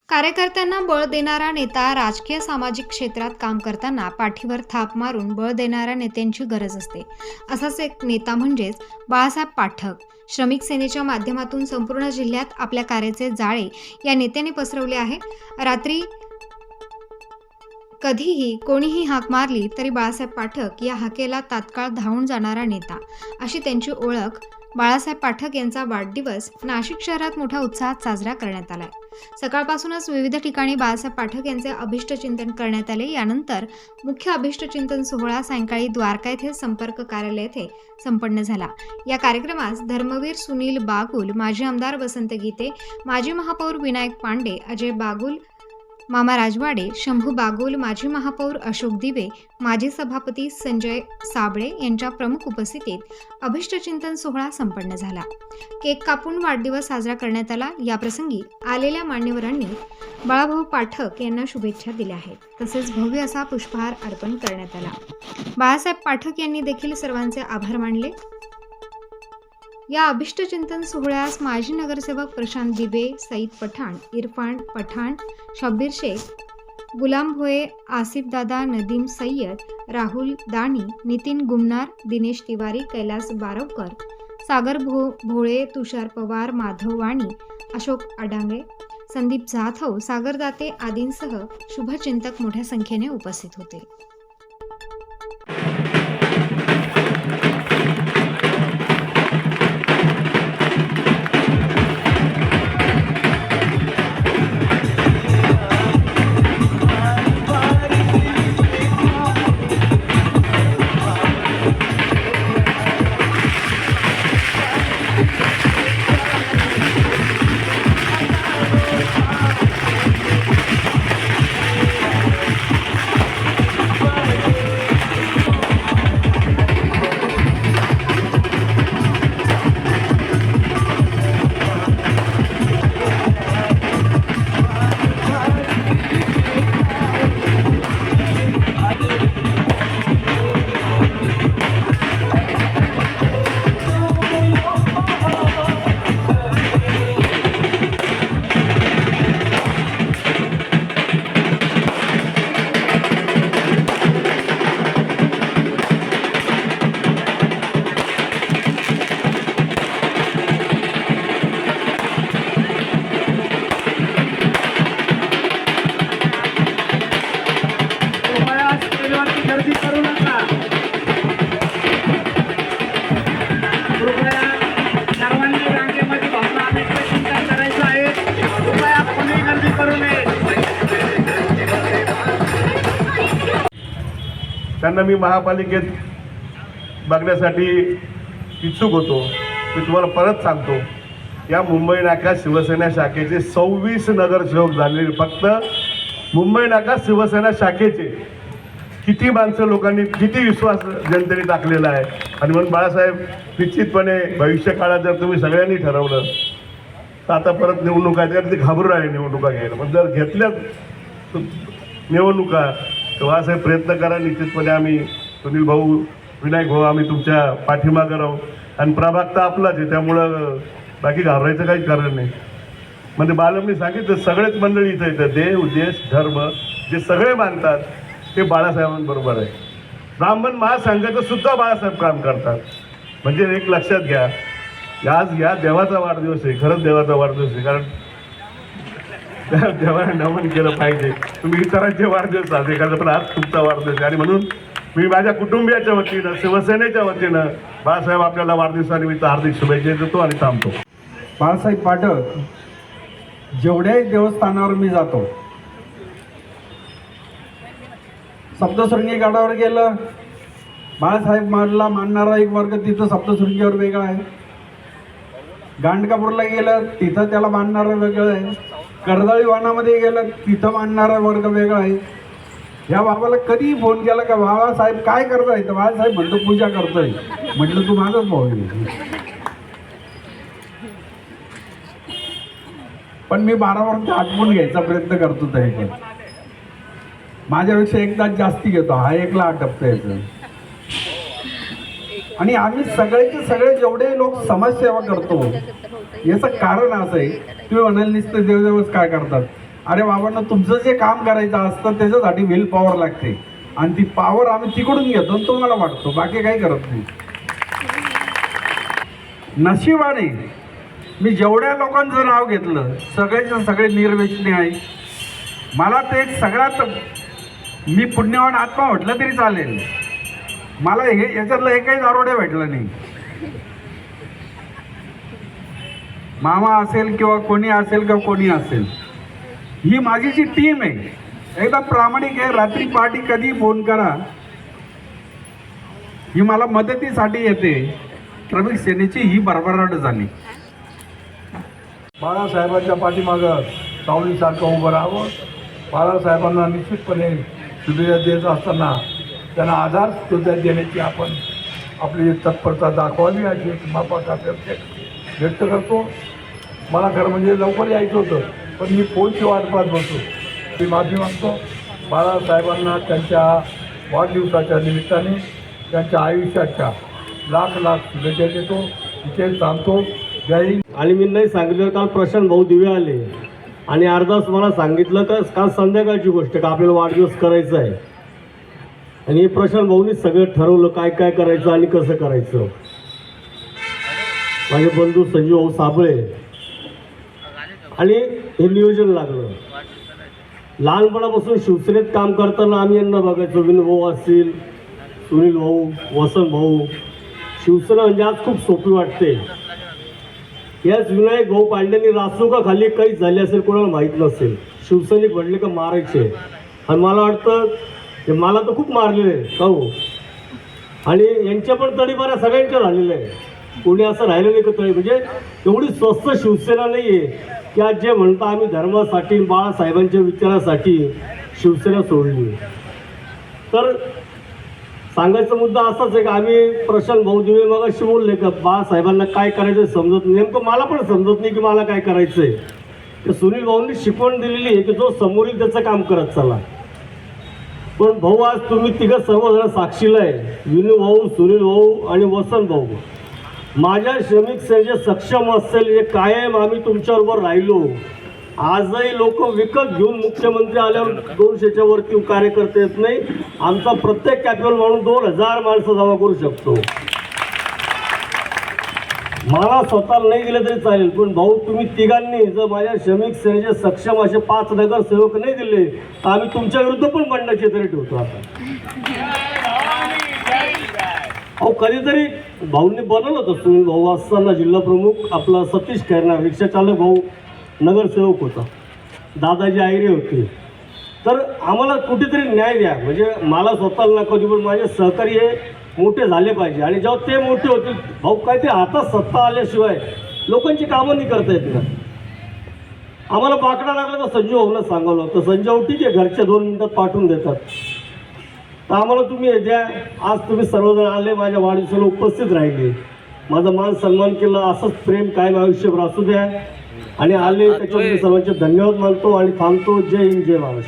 कार्यकर्त्यांना बळ देणारा नेता राजकीय सामाजिक क्षेत्रात काम करताना पाठीवर थाप मारून बळ देणाऱ्या नेत्यांची गरज असते. असाच एक नेता म्हणजेच बाळासाहेब पाठक. श्रमिक सेनेच्या माध्यमातून संपूर्ण जिल्ह्यात आपल्या कार्याचे जाळे या नेत्याने पसरवले आहे. रात्री कधीही कोणीही हाक मारली तरी बाळासाहेब पाठक या हाकेला तात्काळ धावून जाणारा नेता, अशी त्यांची ओळख. बाळासाहेब पाठक यांचा वाढदिवस नाशिक शहरात मोठ्या उत्साहात साजरा करण्यात आलाय. सकाळपासूनच विविध ठिकाणी बाळासाहेब पाठक यांचे अभिष्टचिंतन करण्यात आले. यानंतर मुख्य अभिष्टचिंतन सोहळा सायंकाळी द्वारका येथे संपर्क कार्यालय येथे संपन्न झाला. या कार्यक्रमास धर्मवीर सुनील बागुल, माजी आमदार वसंत गीते, माजी महापौर विनायक पांडे, अजय बागुल, मामा राजवाडे, शंभू बागुल, माजी महापौर अशोक दिवे, माजी सभापती संजय साबळे यांच्या प्रमुख उपस्थितीत अभिष्टचिंतन सोहळा संपन्न झाला. केक कापून वाढदिवस साजरा करण्यात आला. याप्रसंगी आलेल्या मान्यवरांनी बाळाभाऊ पाठक यांना शुभेच्छा दिल्या आहेत. तसेच भव्य असा पुष्पहार अर्पण करण्यात आला. बाळासाहेब पाठक यांनी देखील सर्वांचे आभार मानले. या अभिष्टचिंतन सोहळ्यास माजी नगरसेवक प्रशांत दिबे, सईद पठाण, इरफान पठाण, शब्बीर शेख, गुलाम भोये, आसिफ दादा, नदीम सय्यद, राहुल दाणी, नितीन गुमनार, दिनेश तिवारी, कैलास बारवकर, सागर भोळे, तुषार पवार, माधव वाणी, अशोक अडांगे, संदीप जाधव, सागर दाते आदींसह शुभचिंतक मोठ्या संख्येने उपस्थित होते. गर्दी करू नका. कृपया सर्वांनी रांगेमध्ये भावना अभिष्टचिंतन करायचं आहे. कृपया कोणी गर्दी करू नये. त्यांना मी महापालिकेत बघण्यासाठी इच्छुक होतो. मी तुम्हाला परत सांगतो, या मुंबई नाका शिवसेना शाखेचे 26 नगरसेवक झालेले, फक्त मुंबई नाका शिवसेना शाखेचे किती माणसं लोकांनी, किती विश्वास जनतेने टाकलेला आहे. आणि म्हणून बाळासाहेब, निश्चितपणे भविष्य काळात जर तुम्ही सगळ्यांनी ठरवलं तर आता परत निवडणुका आहेत, ते घाबरून राहिले निवडणुका घ्यायला. पण जर घेतल्या निवडणुका तर बाळासाहेब प्रयत्न करा. निश्चितपणे आम्ही सुनील भाऊ, विनायक भाऊ, आम्ही तुमच्या पाठीमागं राहू. आणि प्रभाग तर आपलाच आहे, त्यामुळं बाकी घाबरायचं काही कारण नाही. म्हणजे बालमनी सांगितलं, सगळेच मंडळी इथं येतं, देव, देश, धर्म जे सगळे मानतात ते बाळासाहेबांबरोबर आहे. ब्राह्मण महासंघाचं सुद्धा बाळासाहेब काम करतात. म्हणजे एक लक्षात घ्या, आज या देवाचा वाढदिवस आहे, खरंच देवाचा वाढदिवस आहे. कारण देवाने नमन केलं पाहिजे. तुम्ही इतरांचे वाढदिवस साजरे करता, पण आज तुमचा वाढदिवस आहे. आणि म्हणून मी माझ्या कुटुंबियाच्या वतीनं, शिवसेनेच्या वतीनं बाळासाहेब आपल्याला वाढदिवसानिमित्त हार्दिक शुभेच्छा देतो आणि थांबतो. बाळासाहेब पाठक, जेवढ्याही देवस्थानावर मी जातो, सप्तशृंगी गडावर गेलं, बाळासाहेब मला मानणारा एक वर्ग तिथं सप्तशृंगीवर वेगळा आहे. गांडकापूरला गेलं, तिथं त्याला मानणारं वेगळं आहे. कर्दळी वनामध्ये गेलं, तिथं मानणारा वर्ग वेगळा आहे. या बाबाला कधीही फोन केला का बाळासाहेब काय करताय, तर बाळासाहेब म्हणतो पूजा करतोय. म्हटलं तू माझाच भाऊ आहे. पण मी 12 वर्ष आटवून घ्यायचा प्रयत्न करतो. तरी पण माझ्यापेक्षा एकदाच जास्ती घेतो. हा एकला आटपतो याचं. आणि आम्ही सगळेचे सगळे जेवढे लोक समाजसेवा करतो याचं कारण असं आहे, तुम्ही म्हणाल नुसतं देवदेवच काय करतात, अरे बाबांना तुमचं जे काम करायचं असतं त्याच्यासाठी विल पॉवर लागते आणि ती पॉवर आम्ही तिकडून घेतो आणि तुम्हाला वाटतो, बाकी काही करत नाही. नशिबाने मी जेवढ्या लोकांचं नाव घेतलं सगळेचे सगळे निर्व्यसनी आहे. मला ते सगळ्यात मी पुण्यवान आत्मा म्हटलं तरी चालेल. मला हे याच्यातलं एकही दारोडे भेटलं नाही. मामा असेल किंवा कोणी असेल किंवा कोणी असेल, ही माझी जी टीम आहे एकदम प्रामाणिक आहे. रात्री पहाटे कधी फोन करा, ही मला मदतीसाठी येते. श्रमिक सेनेची ही भरभराट झाली. बाळासाहेबांच्या पाठीमागं सावलीसारखं उभं राहावं. बाळासाहेबांना निश्चितपणे शुभेच्छा देत असताना त्यांना आधार सुद्धा देण्याची आपण आपली तत्परता दाखवावी अशी मापाचा व्यक्त करतो. मला खरं म्हणजे लवकर यायचं होतं, पण मी फोनची वाट पाहत बसतो. मी माफी मागतो. बाळासाहेबांना त्यांच्या वाढदिवसाच्या निमित्ताने त्यांच्या आयुष्याच्या लाख लाख शुभेच्छा देतो. इथे थांबतो. जय हिंद. आणि मी नाही सांगितलं, काल प्रशांत भाऊ दिवे आले आणि अर्धाच मला सांगितलं का काल संध्याकाळची गोष्ट का आपल्याला वाढदिवस करायचा आहे. आणि प्रशांत भाऊनीच सगळं ठरवलं काय काय करायचं आणि कसं करायचं. माझे बंधू संजीव भाऊ साबळे आणि हे नियोजन लागलं. लहानपणापासून शिवसेनेत काम करताना आम्ही यांना बघायचो. विनू भाऊ असतील, सुनील भाऊ, वसंत भाऊ. शिवसेना म्हणजे आज खूप सोपी वाटते. याच विनायक भाऊ पांड्यांनी रासुका खाली काही झाले असेल कोणाला माहीत नसेल. शिवसैनिक म्हटले का मारायचे. आणि मला वाटतं ते मला तर खूप मारलेले आहे का हो. आणि यांच्या पण तडीपाऱ्या सगळ्यांच्या झालेल्या आहे. कोणी असं राहिलं नाही का तळी. म्हणजे एवढी स्वस्त शिवसेना नाही आहे की आज जे म्हणता आम्ही धर्मासाठी बाळासाहेबांच्या विचारासाठी शिवसेना सोडली. तर सांगायचा मुद्दा असाच आहे की आम्ही प्रशांत भाऊ दिवे मग अशी बोलले का बाळासाहेबांना काय करायचं समजत नाही. नेमकं मला पण समजत नाही की मला काय करायचं आहे. तर सुनील भाऊंनी शिकवण दिलेली आहे की जो समोर येईल त्याचं काम करत चला. पण भाऊ आज तुम्ही तिघं सर्वजण साक्षीला आहे. विनू भाऊ, सुनील भाऊ आणि वसंत भाऊ. माझ्या श्रमिक सेनेचे सक्षम असेल जे कायम आम्ही तुमच्याबरोबर राहिलो. आजही लोक विकत घेऊन मुख्यमंत्री आल्यावर 200च्या वरती कार्यकर्ते येत नाही. आमचा प्रत्येक कॅपिटल म्हणून 2000 माणसं जमा करू शकतो. मला स्वतःला नाही दिले तरी चालेल, पण भाऊ तुम्ही तिघांनी जर माझ्या श्रमिक सेनेचे सक्षम असे 5 नगरसेवक नाही दिले तर आम्ही तुमच्या विरुद्ध पण बंडाचे तरी ठेवतो. आता अहो कधीतरी भाऊंनी बनवलं होतं. सुनील भाऊ असताना जिल्हा प्रमुख आपला सतीश खैरनार रिक्षा चालक भाऊ नगरसेवक होता. दादाजी आयरे होते. तर आम्हाला कुठेतरी न्याय द्या. म्हणजे मला स्वतःला कधी पण माझे सहकारी हे मोठे झाले पाहिजे. आणि जेव्हा ते मोठे होतील भाऊ काय ते हातात सत्ता आल्याशिवाय लोकांची कामं नाही करता येत ना. आम्हाला पाकडा लागला तर संजीव भाऊला सांगवलं होतं. संजीव भाऊ ठीक आहे घरच्या 2 मिनिटात पाठवून देतात. तर आम्हाला तुम्ही हे द्या. आज तुम्ही सर्वजण आले माझ्या वाढदिवसाला उपस्थित राहिले. माझा मान सन्मान केला. असंच प्रेम कायम आयुष्यभर असू द्या. आणि आले त्याच्यामध्ये सर्वांचे धन्यवाद मानतो आणि थांबतो. जय हिंद, जय महाराष्ट्र.